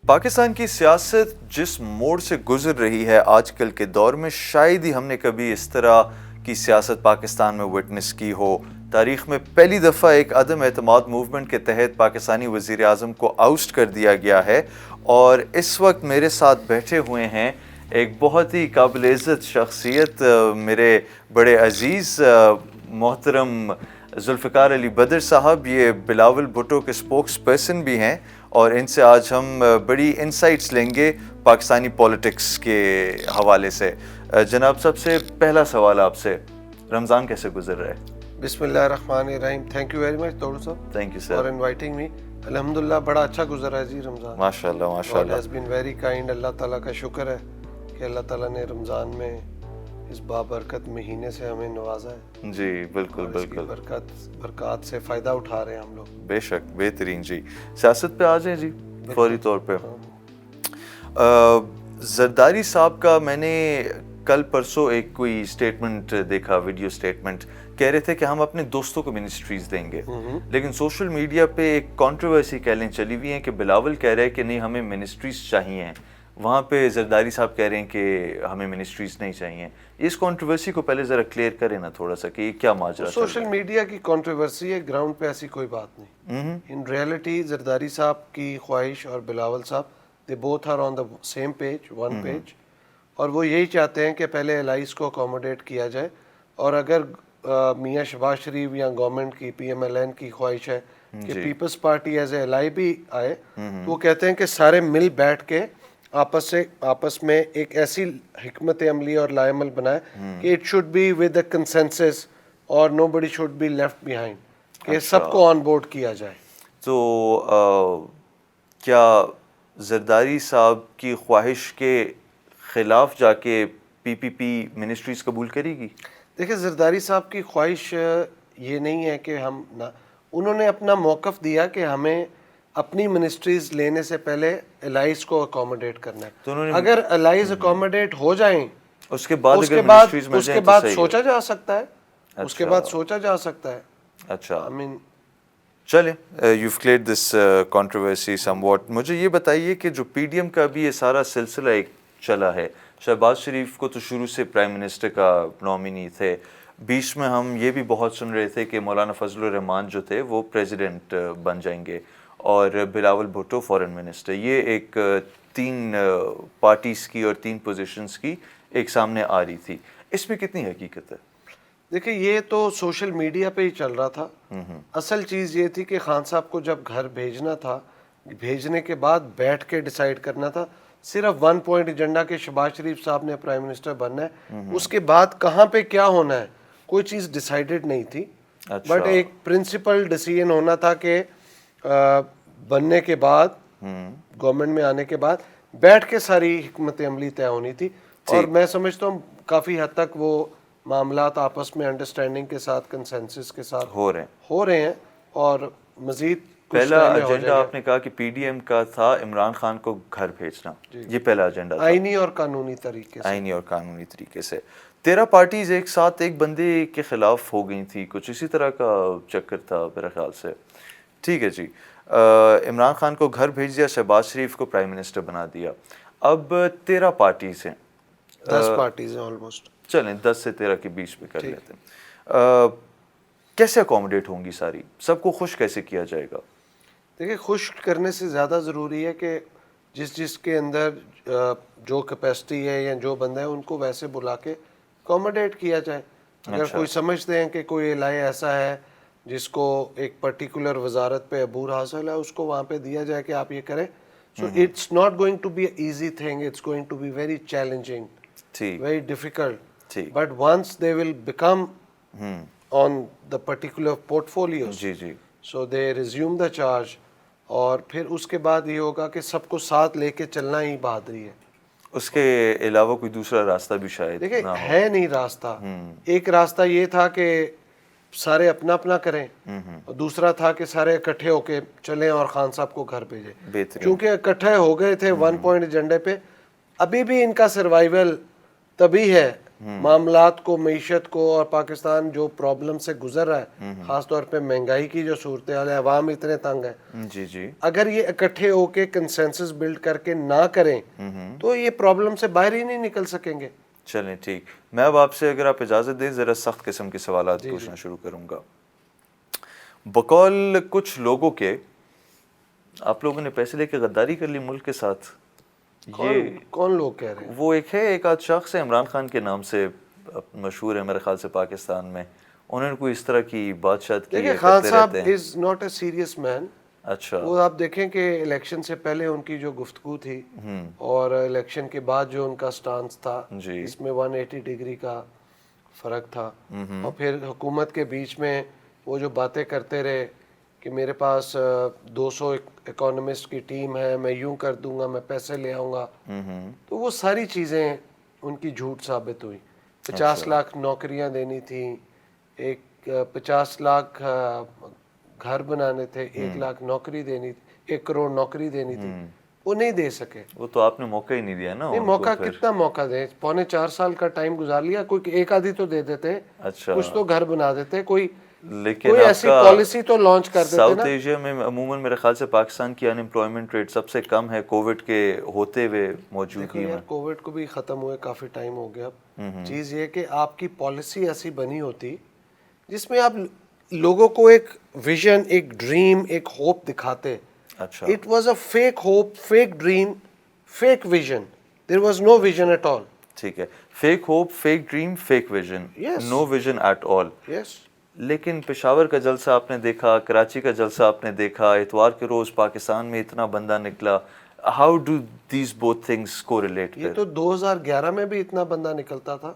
پاکستان کی سیاست جس موڑ سے گزر رہی ہے آج کل کے دور میں، شاید ہی ہم نے کبھی اس طرح کی سیاست پاکستان میں وٹنس کی ہو۔ تاریخ میں پہلی دفعہ ایک عدم اعتماد موومنٹ کے تحت پاکستانی وزیر اعظم کو آؤسٹ کر دیا گیا ہے، اور اس وقت میرے ساتھ بیٹھے ہوئے ہیں ایک بہت ہی قابل عزت شخصیت، میرے بڑے عزیز محترم ذوالفقار علی بدر صاحب۔ یہ بلاول بھٹو کے اسپوکس پرسن بھی ہیں، اور ان سے آج ہم بڑی انسائٹس لیں گے پاکستانی پولیٹکس کے حوالے سے۔ جناب، سب سے پہلا سوال آپ سے، رمضان کیسے گزر رہا ہے؟ بسم اللہ الرحمن الرحیم۔ تھینک یو ویری مچ توڑو صاحب، thank you sir for inviting me. الحمدللہ بڑا اچھا گزرا ہے جی رمضان، ماشاء اللہ ماشاء اللہ۔ Has been very kind. اللہ تعالیٰ کا شکر ہے کہ اللہ تعالیٰ نے رمضان میں اس بابرکت مہینے سے ہمیں نوازا ہے جی بالکل اور اس کی بالکل، برکات سے فائدہ اٹھا رہے ہیں ہم لوگ۔ بے شک، بہترین۔ جی سیاست پہ آ جائیں جی فوری طور پہ۔ زرداری صاحب کا میں نے کل پرسوں ایک کوئی اسٹیٹمنٹ دیکھا، ویڈیو اسٹیٹمنٹ، کہہ رہے تھے کہ ہم اپنے دوستوں کو منسٹریز دیں گے، لیکن سوشل میڈیا پہ ایک کنٹروورسی کہہ لیں چلی ہوئی ہے کہ بلاول کہہ رہے ہیں کہ نہیں ہمیں منسٹریز چاہیے، وہاں پہ زرداری صاحب کہہ رہے ہیں کہ ہمیں منسٹریز نہیں چاہیے۔ اس کنٹروورسی کو پہلے ذرا کلیئر کریں نا تھوڑا سا کہ یہ کیا ماجرا ہے۔ سوشل میڈیا کی کنٹروورسی ہے، گراؤنڈ پہ ایسی کوئی بات نہیں۔ ان ریئلٹی زرداری صاحب کی خواہش اور بلاول صاحب، they both are on the same page, one page, اور وہ یہی چاہتے ہیں کہ پہلے الائز کو اکوموڈیٹ کیا جائے، اور اگر میاں شہباز شریف یا گورنمنٹ کی پی ایم ایل این کی خواہش ہے کہ پیپلز پارٹی ایز اے الائی بھی آئے، تو وہ کہتے ہیں کہ سارے مل بیٹھ کے آپس میں ایک ایسی حکمت عملی اور لائے عمل بنائے کہ it should be with a consensus اور nobody should be left behind, کہ سب کو آن بورڈ کیا جائے۔ تو کیا زرداری صاحب کی خواہش کے خلاف جا کے پی پی پی منسٹریز قبول کرے گی؟ دیکھیں، زرداری صاحب کی خواہش یہ نہیں ہے کہ ہم نہ، انہوں نے اپنا موقف دیا کہ ہمیں اپنی منسٹریز لینے سے پہلے الائز کو اکوموڈیٹ کرنا ہے۔ اگر الائز اکوموڈیٹ ہو جائیں اس کے بعد اگر منسٹریز مل اس جائیں کے تو بعد صحیح سوچا جا سکتا ہے، اس کے بعد اچھا سوچا جا سکتا ہے۔ اچھا، آئی مین چلیں، you've cleared this controversy somewhat۔ مجھے یہ بتائیے کہ جو پی ڈی ایم کا بھی یہ سارا سلسلہ ایک چلا ہے، شہباز شریف کو تو شروع سے پرائم منسٹر کا نامنی تھے، بیچ میں ہم یہ بھی بہت سن رہے تھے کہ مولانا فضل الرحمان جو تھے وہ پریزیڈنٹ بن جائیں گے، اور بلاول بھٹو فورن منسٹر۔ یہ ایک تین پارٹیز کی اور تین پوزیشنز کی ایک سامنے آ رہی تھی، اس میں کتنی حقیقت ہے؟ دیکھیں، یہ تو سوشل میڈیا پہ ہی چل رہا تھا۔ اصل چیز یہ تھی کہ خان صاحب کو جب گھر بھیجنا تھا، بھیجنے کے بعد بیٹھ کے ڈیسائیڈ کرنا تھا، صرف ون پوائنٹ ایجنڈا کہ شہباز شریف صاحب نے پرائم منسٹر بننا ہے، اس کے بعد کہاں پہ کیا ہونا ہے کوئی چیز ڈیسائیڈڈ نہیں تھی، بٹ ایک پرنسپل ڈیسیژن ہونا تھا کہ بننے کے بعد، گورنمنٹ میں آنے کے بعد بیٹھ کے ساری حکمت عملی طے ہونی تھی، اور میں سمجھتا ہوں کافی حد تک وہ معاملات آپس میں انڈرسٹینڈنگ کے ساتھ، کنسنسس کے ساتھ ہو رہے ہیں، اور مزید پہلا ایجنڈا آپ نے کہا کہ پی ڈی ایم کا تھا عمران خان کو گھر بھیجنا، یہ پہلا ایجنڈا تھا، آئینی اور قانونی طریقے سے۔ 13 پارٹیز ایک ساتھ ایک بندے کے خلاف ہو گئی تھی، کچھ اسی طرح کا چکر تھا میرے خیال سے۔ ٹھیک ہے جی، عمران خان کو گھر بھیج دیا، شہباز شریف کو پرائم منسٹر بنا دیا، اب 13 پارٹیز ہیں، 10 پارٹیز ہیں آلموسٹ، چلیں 10 سے 13 کے بیچ میں کر لیتے ہیں۔ کیسے اکوموڈیٹ ہوں گی ساری، سب کو خوش کیسے کیا جائے گا؟ دیکھیں، خوش کرنے سے زیادہ ضروری ہے کہ جس کے اندر جو کیپیسٹی ہے یا جو بندہ ہے ان کو ویسے بلا کے اکوموڈیٹ کیا جائے۔ اگر کوئی سمجھتے ہیں کہ کوئی الائے ایسا ہے جس کو ایک پرٹیکولر وزارت پہ عبور حاصل ہے، اس کو وہاں پہ دیا جائے کہ آپ یہ کریں، so it's not going to be a easy thing, it's going to be very challenging, very difficult, but once they will become on the particular portfolios, so they resume the charge, اور پھر اس کے بعد یہ ہوگا کہ سب کو ساتھ لے کے چلنا ہی بہادری ہے۔ اس کے علاوہ کوئی دوسرا راستہ بھی شاید دیکھیں، ہے نہیں راستہ۔ ایک راستہ یہ تھا کہ سارے اپنا اپنا کریں، اور دوسرا تھا کہ سارے اکٹھے ہو کے چلیں اور خان صاحب کو گھر بھیجیں۔ چونکہ اکٹھے ہو گئے تھے ون پوائنٹ ایجنڈے پہ، ابھی بھی ان کا سروائیول تبھی ہے معاملات کو, معیشت کو, اور پاکستان جو پرابلم سے گزر رہا ہے, خاص طور پہ مہنگائی کی جو صورتحال ہے, عوام اتنے تنگ ہے, جی جی, اگر یہ اکٹھے ہو کے کنسنسس بلڈ کر کے نہ کریں تو یہ پرابلم سے باہر ہی نہیں نکل سکیں گے. چلیں ٹھیک, میں اب آپ سے اگر آپ اجازت دیں ذرا سخت قسم کے سوالات پوچھنا شروع کروں گا. بقول کچھ لوگوں کے, آپ لوگوں نے پیسے لے کے غداری کر لی ملک کے ساتھ. کون لوگ کہہ رہے ہیں؟ وہ ایک ہے, ایک آدھ شخص ہے عمران خان کے نام سے مشہور ہے میرے خیال سے پاکستان میں, انہوں نے کوئی اس طرح کی بادشاہت کی. دیکھیں خان صاحب از ناٹ اے سیریس مین. اچھا, وہ آپ دیکھیں کہ الیکشن سے پہلے ان کی جو گفتگو تھی اور الیکشن کے بعد جو ان کا سٹانس تھا, اس میں 180 ڈگری کا فرق تھا. اور پھر حکومت کے بیچ میں وہ جو باتیں کرتے رہے کہ میرے پاس 200 اکانومسٹ کی ٹیم ہے, میں یوں کر دوں گا, میں پیسے لے آؤں گا, تو وہ ساری چیزیں ان کی جھوٹ ثابت ہوئی. 50 لاکھ نوکریاں دینی تھیں, 50 لاکھ گھر بنانے تھے, 1 لاکھ نوکری دینی تھی, 1 کروڑ نوکری دینی تھی, وہ نہیں دے سکے. وہ تو آپ نے موقع ہی نہیں دیا نا. نہیں موقع کتنا موقع دیں, 3.25 سال کا ٹائم گزار لیا, کوئی ایک آدھی تو دے دیتے, کچھ تو گھر بنا دیتے, کوئی ایسی پالیسی تو لانچ کر دیتے نا. ساؤتھ ایشیا میں عموماً میرے خیال سے پاکستان کی ان امپلائمنٹ ریٹ سب سے کم ہے کووڈ کے ہوتے ہوئے موجودگی میں. کووڈ کو بھی ختم ہوئے کافی ٹائم ہو گیا. چیز یہ کہ آپ کی پالیسی ایسی بنی ہوتی جس میں آپ لوگوں کو ایک ویژن, ایک ڈریم, ایک ہوپ دکھاتے. اچھا, it was a fake hope, fake dream, fake vision. There was no vision at all. ٹھیک ہے, fake hope, fake dream, fake vision, no vision at all. Yes. لیکن پشاور کا جلسہ آپ نے دیکھا, کراچی کا جلسہ آپ نے دیکھا, اتوار کے روز پاکستان میں اتنا بندہ نکلا. How do these both things correlate? یہ تو 2011 میں بھی اتنا بندہ نکلتا تھا.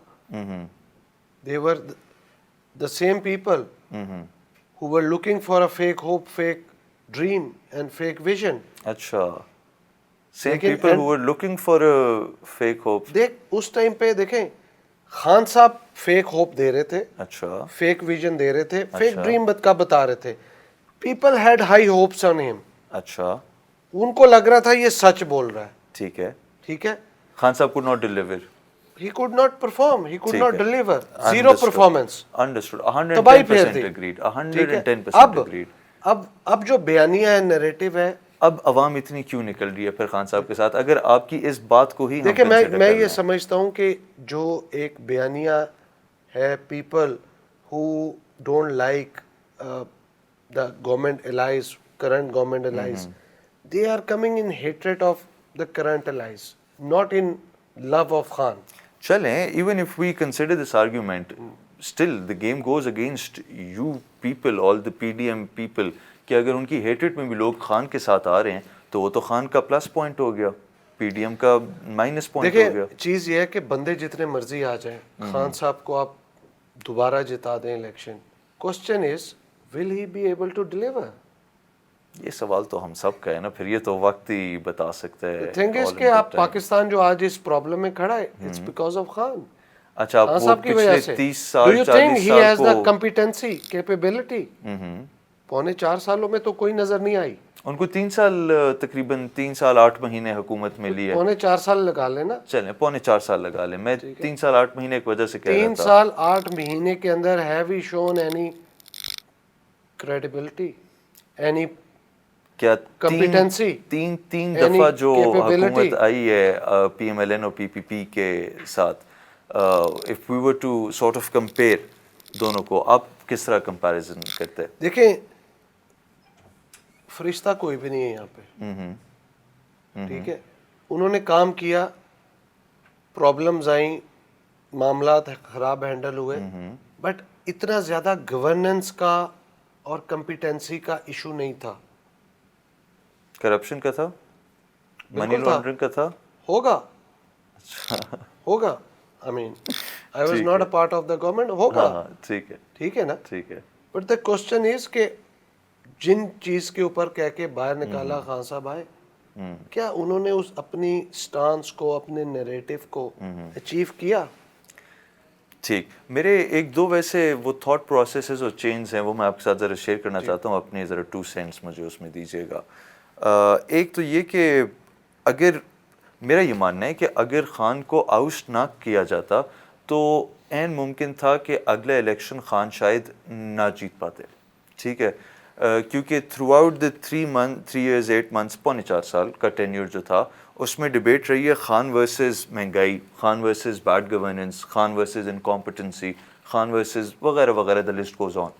They were the same people who were looking for a fake hope, fake dream and fake vision. اچھا, same people who were looking for a fake hope. دیکھ اس ٹائم پہ دیکھیں خان صاحب فیک ہوپ دے رہے تھے, اچھا, فیک ویژن دے رہے تھے, فیک ڈریم کا بتا رہے تھے. پیپل ہیڈ ہائی ہوپس آن ہم. اچھا, ان کو لگ رہا تھا یہ سچ بول رہا ہے. ٹھیک ہے, ٹھیک ہے. خان صاحب could not deliver. He could not perform, he could not deliver. Zero performance. Understood. 110% agreed. 110% agreed. اب جو بیانیہ ہے, نیریٹو ہے, اب عوام اتنی کیوں نکل رہی ہے پھر خان صاحب کے ساتھ, اگر آپ کی اس بات کو ہی دیکھیں میں یہ سمجھتا ہوں کہ جو ایک بیانیہ ہے, people who don't like the government allies, current government allies, they are coming in hatred of the current allies, not in love of Khan. چلیں, even if we consider this argument, still the game goes against you people, all the PDM people, کہ اگر ان کی hatred میں بھی لوگ خان کے ساتھ آ رہے ہیں تو وہ تو خان کا پلس پوائنٹ ہو گیا, پی ڈی ایم کا مائنس پوائنٹ ہو گیا. دیکھیں چیز یہ ہے کہ بندے جتنے مرضی آ جائیں, خان صاحب کو آپ دوبارہ جتا دیں election, question is will he be able to deliver. یہ سوال تو ہم سب کا ہے نا, پھر یہ تو وقت ہی بتا سکتا ہے. تھنگ از کہ آپ پاکستان جو آج اس پرابلم میں کھڑا ہے, اٹس بیکاز آف خان. اچھا, خان صاحب کی وجہ سے. 30 سال 40 ہی سال ہیز کو دا کمپیٹنسی, کیپیبلٹی. 4.25 سالوں میں تو کوئی نظر نہیں آئی. ان کو 3 سال تقریباً 3 سال 8 مہینے حکومت میں لی ہے. 4.25 سال لگا لینا, چلیں 4.25 سال لگا لیں, میں 3 سال 8 مہینے کی وجہ سے کہہ رہا 3 تھا. سال 8 مہینے کے اندر have he shown any credibility, any کیا کمپیٹنسی؟ تین دفعہ جو حکومت آئی ہے پی ایم ایل این اور پی پی پی کے ساتھ, if we were to sort of compare دونوں کو, آپ کس طرح کمپیریزن کرتے ہیں؟ دیکھیں فرشتہ کوئی بھی نہیں ہے یہاں پہ, ٹھیک ہے. انہوں نے کام کیا, پرابلمز آئیں, معاملات خراب ہینڈل ہوئے, بٹ اتنا زیادہ گورننس کا اور کمپیٹنسی کا ایشو نہیں تھا. کرپشن کا تھا, منی لانڈرنگ کا تھا, ہوگا ہوگا, I mean I was not a part of the government, ہوگا. ٹھیک ہے, ٹھیک ہے نا, ٹھیک ہے. بٹ دا کوسچن از کہ جن چیز کے اوپر کہہ کے باہر نکالا خان صاحب آئے, کیا انہوں نے اس اپنی سٹانس کو, اپنے نیریٹو کو اچیو کیا؟ ٹھیک, میرے ایک دو ویسے وہ تھاٹ پروسیسز اور چینز ہیں, وہ میں آپ کے ساتھ ذرا شیئر کرنا چاہتا ہوں, اپنے ذرا 2 سینٹس مجھے اس میں دیجیے گا. ایک تو یہ کہ اگر میرا یہ ماننا ہے کہ اگر خان کو آؤسٹ نہ کیا جاتا تو عین ممکن تھا کہ اگلا الیکشن خان شاید نہ جیت پاتے. ٹھیک ہے, کیونکہ through out the 3 years 8 months 4.5 سال کا ٹینیور جو تھا اس میں ڈبیٹ رہی ہے خان ورسز مہنگائی, Khan versus bad governance, Khan versus incompetency, Khan versus وغیرہ وغیرہ, the list goes on.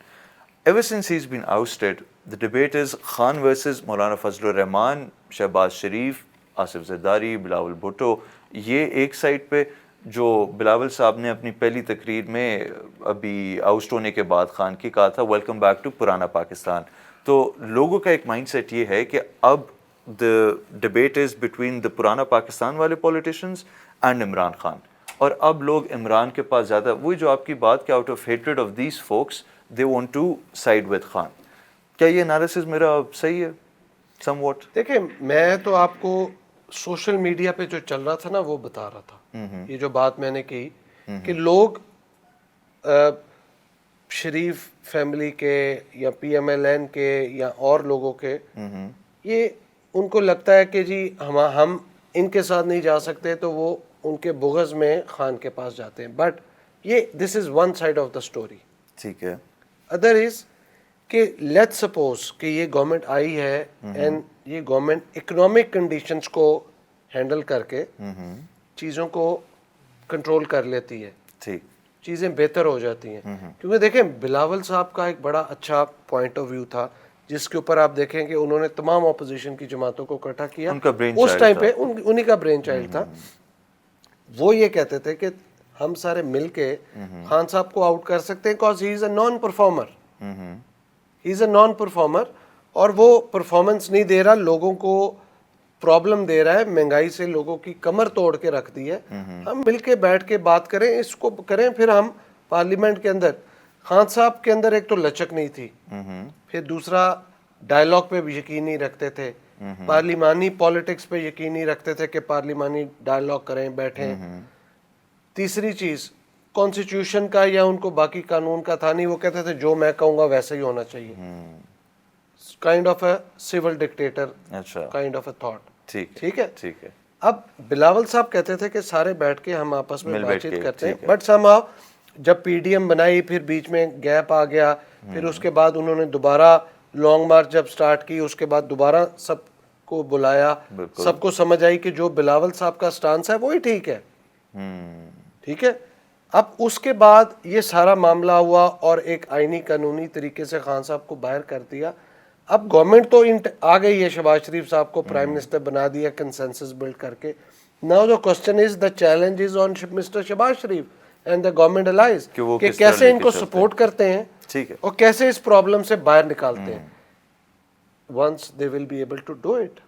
Ever since he's been ousted, the debate is Khan versus Maulana Fazlur Rahman, Shehbaz Sharif, Asif Zardari, Bilawal Bhutto. یہ ایک سائڈ پہ جو بلاول صاحب نے اپنی پہلی تقریر میں ابھی آؤسٹ ہونے کے بعد خان کی کہا تھا ویلکم بیک ٹو پرانا پاکستان. تو لوگوں کا ایک مائنڈ سیٹ یہ ہے کہ اب the debate is between the پرانا پاکستان والے politicians and عمران خان, اور اب لوگ عمران کے پاس زیادہ, وہی جو آپ کی بات کہ out of hatred of these folks they want to side with Khan. کیا یہ انالیسز میرا صحیح ہے سم واٹ؟ دیکھیں میں تو آپ کو سوشل میڈیا پہ جو چل رہا تھا نا وہ بتا رہا تھا. یہ جو بات میں نے کہی کہ لوگ شریف فیملی کے یا پی ایم ایل این کے یا اور لوگوں کے, یہ ان کو لگتا ہے کہ جی ہم ان کے ساتھ نہیں جا سکتے تو وہ ان کے بغض میں خان کے پاس جاتے ہیں. بٹ یہ this is one side of the story. ٹھیک ہے. ادر از کہ لیٹ سپوز کہ یہ گورنمنٹ آئی ہے اینڈ یہ گورنمنٹ اکنامک کنڈیشنز کو ہینڈل کر کے چیزوں کو کنٹرول کر لیتی ہے, ٹھیک, چیزیں بہتر ہو جاتی ہیں. کیونکہ دیکھیں بلاول صاحب کا ایک بڑا اچھا پوائنٹ آف ویو تھا جس کے اوپر آپ دیکھیں کہ انہوں نے تمام اپوزیشن کی جماعتوں کو اکٹھا کیا. اس ٹائم پہ انہی کا برین چائلڈ تھا. وہ یہ کہتے تھے کہ ہم سارے مل کے خان صاحب کو آؤٹ کر سکتے ہیں because he is a naan performer. He is a naan performer اور وہ پرفارمنس نہیں دے رہا, لوگوں کو پرابلم دے رہا ہے, مہنگائی سے لوگوں کی کمر توڑ کے رکھ دی ہے. ہم مل کے بیٹھ کے بات کریں, اس کو کریں. پھر ہم پارلیمنٹ کے اندر خان صاحب کے اندر ایک تو لچک نہیں تھی, پھر دوسرا ڈائلاگ پہ بھی یقین نہیں رکھتے تھے, پارلیمانی پالیٹکس پہ یقین نہیں رکھتے تھے کہ پارلیمانی ڈائلاگ کریں بیٹھیں. تیسری چیز کانسٹیٹیوشن کا یا ان کو باقی قانون کا تھا نہیں, وہ کہتے تھے جو میں کہوں گا ویسا ہی ہونا چاہیے. Kind of a civil dictator kind of a thought. ٹھیک ہے. ٹھیک ہے. اب بلاول صاحب کہتے تھے کہ سارے بیٹھ کے ہم آپس میں بات چیت کرتے ہیں, بٹ somehow جب پی ڈی ایم بنائی پھر بیچ میں گیپ آ گیا, پھر اس کے بعد انہوں نے دوبارہ لانگ مارچ جب سٹارٹ کی, اس کے بعد دوبارہ سب کو بلایا, سب کو سمجھ آئی کہ جو بلاول صاحب کا سٹانس ہے وہی ٹھیک ہے. ٹھیک ہے. اب اس کے بعد یہ سارا معاملہ ہوا اور ایک آئینی قانونی طریقے سے خان صاحب کو باہر کر دیا. اب گورنمنٹ تو آ گئی ہے, شہباز شریف صاحب کو پرائم منسٹر بنا دیا کنسنسس بلڈ کر کے. Now the question is, the challenge is on mister Shehbaz Sharif and the government allies کہ کیسے ان کو سپورٹ کرتے ہیں اور کیسے اس پرابلم سے باہر نکالتے ہیں. Once they will be able to do it,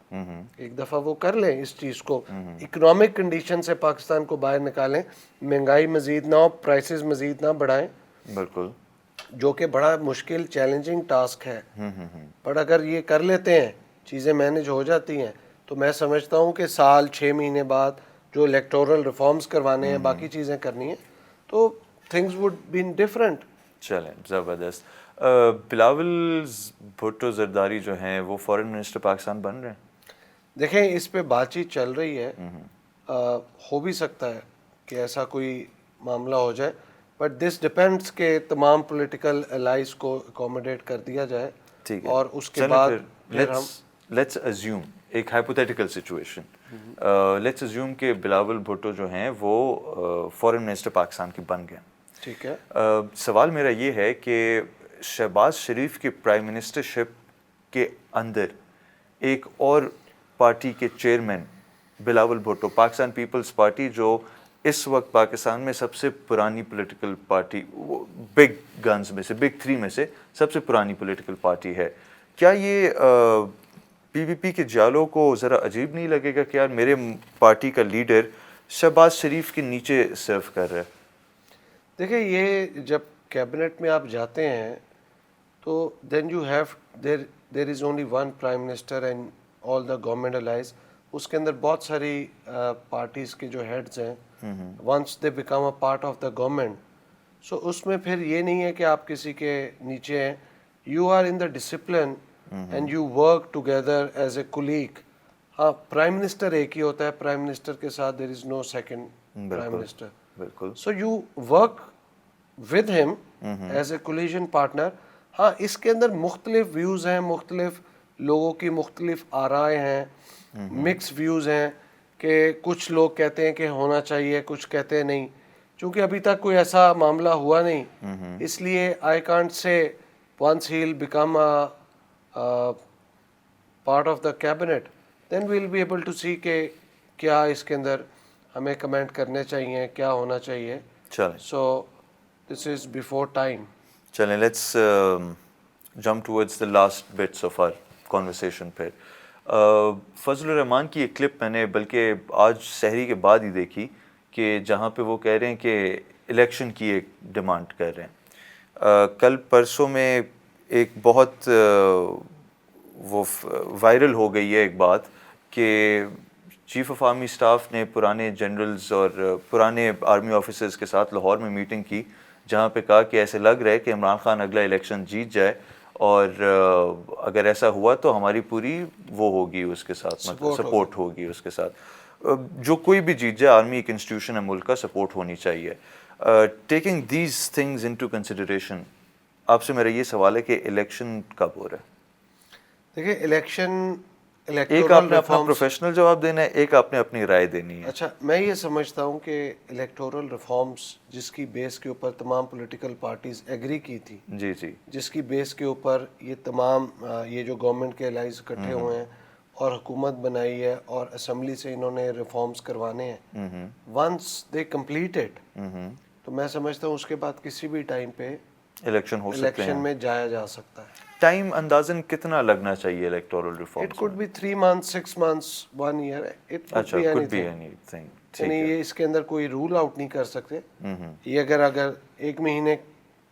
ایک دفعہ وہ کر لیں اس چیز کو, اکنامک کنڈیشن سے پاکستان کو باہر نکالیں, مہنگائی مزید نہ ہو, پرائسز مزید نہ بڑھائیں. بالکل, جو کہ بڑا مشکل چیلنجنگ ٹاسک ہے. پر اگر یہ کر لیتے ہیں, چیزیں مینج ہو جاتی ہیں, تو میں سمجھتا ہوں کہ سال 6 مہینے بعد جو الیکٹورل ریفارمز کروانے ہیں, باقی چیزیں کرنی ہیں, تو تھنگز وڈ بین ڈفرینٹ. چلیں, زبردست. بلاول بھٹو زرداری جو ہیں وہ فورن منسٹر پاکستان بن رہے ہیں؟ دیکھیں اس پہ بات چیت چل رہی ہے, ہو بھی سکتا ہے کہ ایسا کوئی معاملہ ہو جائے, بٹ دس ڈپینڈس کہ تمام پولیٹیکل الائز کو اکوموڈیٹ کر دیا جائے. اور اس کے بعد لیٹس ازیوم ایک ہائپوتھیٹیکل سچویشن, لیٹس ازیوم کہ بلاول بھٹو جو ہیں وہ فورن منسٹر پاکستان کی بن گئے. ٹھیک ہے. سوال میرا یہ ہے کہ شہباز شریف کی پرائم منسٹرشپ کے اندر ایک اور پارٹی کے chairman Bilawal Bhutto, Pakistan Peoples Party جو اس وقت پاکستان میں سب سے پرانی پولیٹیکل پارٹی, بگ گنز میں سے, بگ 3 میں سے سب سے پرانی پولیٹیکل پارٹی ہے, کیا یہ پی وی پی کے جالوں کو ذرا عجیب نہیں لگے گا کہ یار میرے پارٹی کا لیڈر شہباز شریف کے نیچے سرو کر رہا ہے؟ دیکھیں یہ جب کیبنٹ میں آپ جاتے ہیں تو then you have there is only one prime minister and all the government allies. اس کے اندر بہت ساری پارٹیز کے جو ہیڈز ہیں, once they become a part of the government, so اس میں پھر یہ نہیں ہے کہ آپ کسی کے نیچے ہیں, you are in the discipline and you work together as a colleague. ہاں پرائم منسٹر ایک ہی ہوتا ہے, پرائم منسٹر کے ساتھ there is no second prime minister. بالکل. سو یو ورک ود ہم ایز اے کولیجن پارٹنر. ہاں اس کے اندر مختلف ویوز ہیں, مختلف لوگوں کی مختلف آرائیں ہیں, مکس ویوز ہیں کہ کچھ لوگ کہتے ہیں کہ ہونا چاہیے, کچھ کہتے ہیں نہیں. چونکہ ابھی تک کوئی ایسا معاملہ ہوا نہیں, اس لیے I can't say once he'll become a part of the cabinet, then we'll be able to see کہ کیا اس کے اندر ہمیں کمنٹ کرنے چاہیے, کیا ہونا چاہیے. چلیں so this is before time. چلیں let's jump towards the last bits of our conversation پہ. فضل الرحمان کی ایک کلپ میں نے بلکہ آج سحری کے بعد ہی دیکھی کہ جہاں پہ وہ کہہ رہے ہیں کہ الیکشن کی ایک ڈیمانڈ کر رہے ہیں. کل پرسوں میں ایک بہت وہ وائرل ہو گئی ہے ایک بات کہ چیف آف آرمی اسٹاف نے پرانے جنرلز اور پرانے آرمی آفیسرز کے ساتھ لاہور میں میٹنگ کی, جہاں پہ کہا کہ ایسے لگ رہا ہے کہ عمران خان اگلا الیکشن جیت جائے, اور اگر ایسا ہوا تو ہماری پوری وہ ہوگی اس کے ساتھ, مطلب سپورٹ ہوگی اس کے ساتھ. جو کوئی بھی جیت جائے, آرمی ایک انسٹیٹیوشن ہے ملک کا, سپورٹ ہونی چاہیے. Taking these things into consideration, آپ سے میرا یہ سوال ہے کہ الیکشن کب ہو رہا ہے؟ دیکھیں الیکشن, ایک آپ نے اپنا پروفیشنل جواب دینا ہے, ایک آپ نے اپنی رائے دینی ہے. اچھا, میں یہ سمجھتا ہوں کہ الیکٹورل ریفارمز جس کی بیس کے اوپر تمام پولیٹیکل پارٹیز ایگری کی تھی, جی جی, جس کی بیس کے اوپر یہ تمام یہ جو گورنمنٹ کے الائز اکٹھے ہوئے ہیں اور حکومت بنائی ہے اور اسمبلی سے انہوں نے ریفارمز کروانے ہیں, ونس دے کمپلیٹ اٹ, تو میں سمجھتا ہوں اس کے بعد کسی بھی ٹائم پہ الیکشن ہو سکتے ہیں. الیکشن میں جایا جا سکتا ہے. ٹائم اندازاً کتنا لگنا چاہیے electoral reform? It could be 3 months, 6 months, 1 year. It could be anything. یعنی یہ اس کے اندر کوئی رول آؤٹ نہیں کر سکتے. یہ اگر 1 مہینے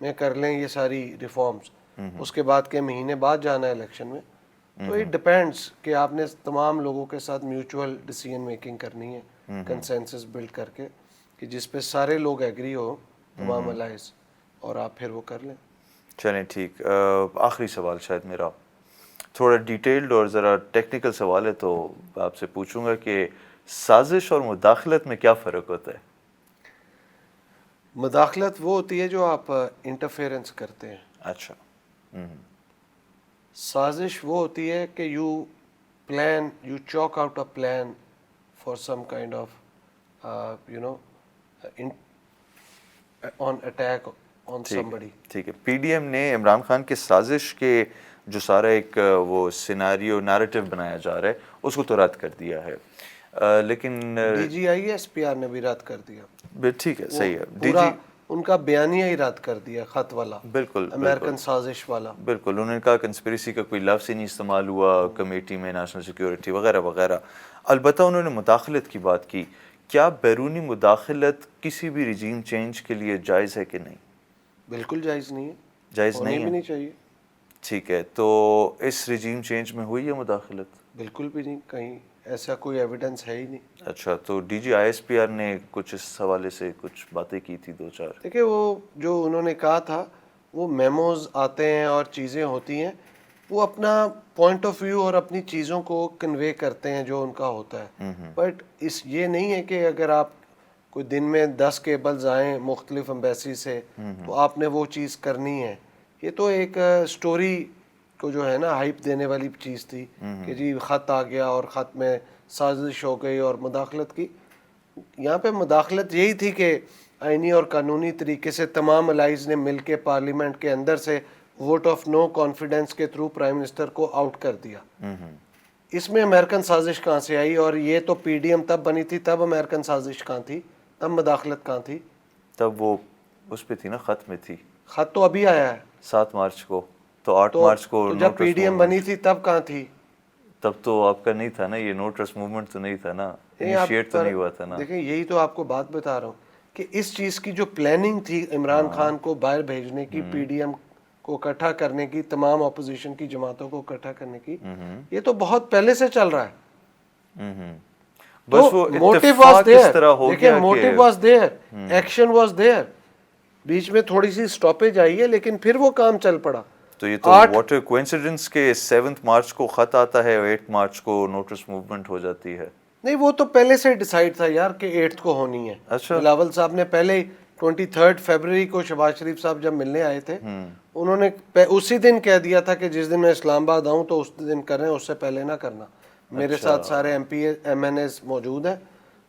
میں کر لیں یہ ساری ریفارمز, اس کے بعد کے مہینے بعد جانا ہے الیکشن میں, تو اٹ ڈپینڈس کہ آپ نے تمام لوگوں کے ساتھ میوچول ڈیسیژن میکنگ کرنی ہے, کنسنسس بلڈ کر کے, کہ جس پہ سارے لوگ ایگری ہو, تمام الائز, اور آپ پھر وہ کر لیں. چلیں ٹھیک. آخری سوال شاید میرا تھوڑا ڈیٹیلڈ اور ذرا ٹیکنیکل سوال ہے, تو آپ سے پوچھوں گا کہ سازش اور مداخلت میں کیا فرق ہوتا ہے؟ مداخلت وہ ہوتی ہے جو آپ انٹرفیئرنس کرتے ہیں. اچھا. سازش وہ ہوتی ہے کہ you chalk out a plan for some kind of on attack on somebody. ٹھیک ہے. پی ڈی ایم نے عمران خان کے سازش کے جو سارا ایک وہ سیناریو نیریٹو بنایا جا رہا ہے اس کو تو رد کر دیا ہے, لیکن D G I S P R نے بھی رد کر دیا. ٹھیک ہے, صحیح ہے. پورا ان کا بیانیہ ہی رد کر دیا, خط والا, بالکل امریکن سازش والا. بالکل, انہوں نے کہا کنسپریسی کا کوئی لفظ ہی نہیں استعمال ہوا کمیٹی میں, نیشنل سیکیورٹی وغیرہ وغیرہ. البتہ انہوں نے مداخلت کی بات کی. کیا بیرونی مداخلت کسی بھی رجیم چینج کے لیے جائز ہے کہ نہیں؟ بالکل جائز نہیں ہے, جائز نہیں بھی نہیں چاہیے. ٹھیک ہے, تو اس رجیم چینج میں ہوئی ہے مداخلت؟ بالکل بھی نہیں, کہیں ایسا کوئی ایویڈنس ہے ہی نہیں. اچھا, تو D G I S P R نے کچھ اس حوالے سے کچھ باتیں کی تھی 2-4. دیکھیں وہ جو انہوں نے کہا تھا, وہ میموز آتے ہیں اور چیزیں ہوتی ہیں, وہ اپنا پوائنٹ آف ویو اور اپنی چیزوں کو کنوے کرتے ہیں جو ان کا ہوتا ہے. بٹ یہ نہیں ہے کہ اگر آپ کوئی دن میں 10 کیبلز آئیں مختلف امبیسی سے تو آپ نے وہ چیز کرنی ہے. یہ تو ایک سٹوری کو جو ہے نا ہائپ دینے والی چیز تھی کہ جی خط آ گیا اور خط میں سازش ہو گئی اور مداخلت کی. یہاں پہ مداخلت یہی تھی کہ آئینی اور قانونی طریقے سے تمام الائز نے مل کے پارلیمنٹ کے اندر سے ووٹ آف نو کانفیڈنس کے تھرو پرائم منسٹر کو آؤٹ کر دیا. اس میں امریکن سازش کہاں سے آئی؟ اور یہ تو پی ڈی ایم تب بنی تھی, تب امریکن سازش کہاں تھی, تب مداخلت کہاں تھی؟ تب وہ اس پہ تھی نا, خط میں تھی. خط تو ابھی آیا ہے 7 مارچ کو, تو 8 مارچ کو جب پی ڈی ایم بنی تھی تب کہاں تھی؟ تب تو آپ کا نہیں تھا نا, یہ نو ٹرسٹ موومنٹ تو نہیں تھا نا, انیشیٹ تو نہیں ہوا تھا نا. دیکھیں یہی تو آپ کو بات بتا رہا ہوں کہ اس چیز کی جو پلاننگ تھی عمران خان کو باہر بھیجنے کی, پی ڈی ایم کو اکٹھا کرنے کی, تمام اپوزیشن کی جماعتوں کو اکٹھا کرنے کی, یہ تو بہت پہلے سے چل رہا ہے. بس وہ اتفاق اس طرح ہو گیا کہ motive was there, action was there, بیچ میں تھوڑی سی سٹاپیج آئی ہے لیکن پھر وہ کام چل پڑا. تو یہ تو واٹ کوئنسیڈنس کے 7 مارچ کو خط آتا ہے, 8 مارچ کو نوٹس موومنٹ ہو جاتی ہے. نہیں وہ تو پہلے سے ڈیسائیڈ تھا یار کہ 8th کو ہونی ہے. اچھا. بلاول صاحب نے پہلے 23 فیبروری کو شہباز شریف صاحب جب ملنے آئے تھے انہوں نے اسی دن کہہ دیا تھا کہ جس دن میں اسلام آباد آؤں تو اس دن کریں, اس سے پہلے نہ کرنا. میرے ساتھ سارے ایم این ایز موجود ہیں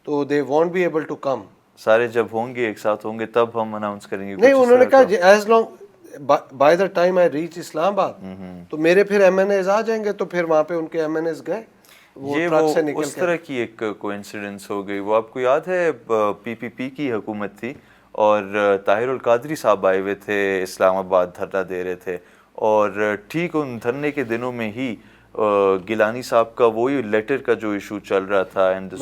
تو they won't be able to come. سارے جب ہوں گے ایک ساتھ ہوں گے تب ہم اناؤنس کریں گے. نہیں انہوں نے کہا as long by the time I reach Islamabad تو میرے پھر ایم این ایز آ جائیں گے. تو پھر وہاں پہ ان کے ایم این ایز گئے. یہ وہ اس طرح کی ایک کوئنسیڈنس ہو گئی. وہ آپ کو یاد ہے پی پی پی کی حکومت تھی اور طاہر القادری صاحب آئے ہوئے تھے اسلام آباد, دھرنا دے رہے تھے, اور ٹھیک ان دھرنے کے دنوں میں ہی گیلانی صاحب کا وہی لیٹر کا جو ایشو چل رہا تھا اینڈ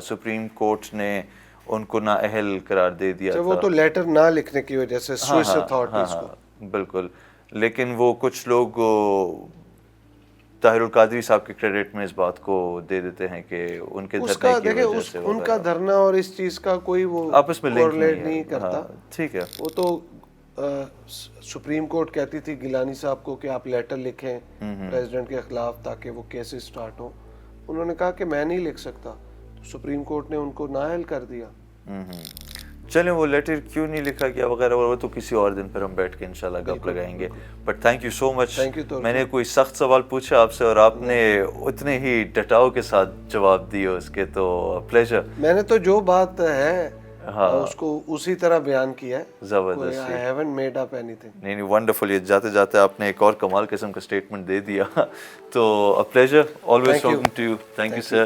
سپریم کورٹ نے ان کو نااہل قرار دے دیا تھا. وہ تو لیٹر نہ لکھنے کی وجہ سے سوئس اتھارٹیز کو. بالکل. لیکن وہ کچھ لوگ طاہر القادری صاحب کے کریڈٹ میں اس بات کو دے دیتے ہیں کہ ان کے دھرنے کی وجہ سے ان کا دھرنا اور اس چیز کا کوئی وہ آپس میں لنک نہیں کرتا. ٹھیک ہے. وہ تو سپریم کورٹ کہتی تھی گیلانی صاحب کو کہ آپ لیٹر لکھیں پریزیڈنٹ کے خلاف تاکہ وہ کیسز سٹارٹ ہوں. انہوں نے کہا کہ میں نہیں لکھ سکتا. سپریم کورٹ نے ان کو نااہل کر دیا. چلیں وہ لیٹر کیوں نہیں لکھا گیا وغیرہ وغیرہ تو کسی اور دن پھر ہم بیٹھ کے انشاءاللہ گپ لگائیں گے. بٹ تھینک یو سو مچ. میں نے کوئی سخت سوال پوچھا آپ سے اور آپ نے اتنے ہی ڈٹاؤ کے ساتھ جواب دیے اس کے, تو پلیجر. میں نے تو جو بات ہے اس کو اسی طرح بیان کیا ہے. زبردست. I haven't made up anything. نہیں ونڈرفل. یہ جاتے جاتے آپ نے ایک اور کمال قسم کا اسٹیٹمنٹ دے دیا. تو pleasure, always talking to you. Thank you sir.